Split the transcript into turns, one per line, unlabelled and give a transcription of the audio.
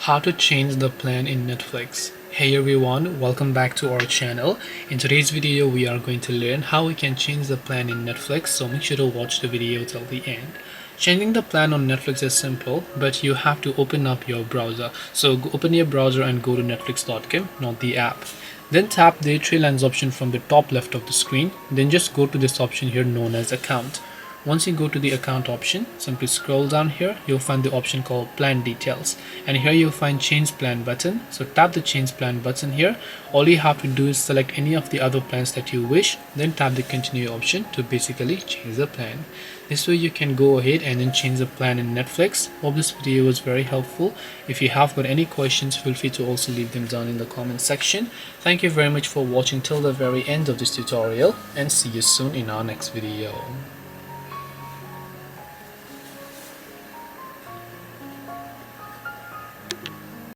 How to change the plan in Netflix. Hey everyone, welcome back to our channel. In today's video we are going to learn how we can change the plan in Netflix, so make sure to watch the video till the end. Changing the plan on Netflix is simple, but you have to open up your browser. So open your browser and go to netflix.com, not the app. Then tap the three lines option from the top left of the screen. Then just go to this option here known as account. Once you go to the account option, simply scroll down here. You'll find the option called plan details, and here you'll find change plan button. So tap the change plan button here. All you have to do is select any of the other plans that you wish, then tap the continue option to basically change the plan. This way you can go ahead and then change the plan in Netflix. Hope this video was very helpful. If you have got any questions, feel free to also leave them down in the comment section. Thank you very much for watching till the very end of this tutorial, and see you soon in our next video.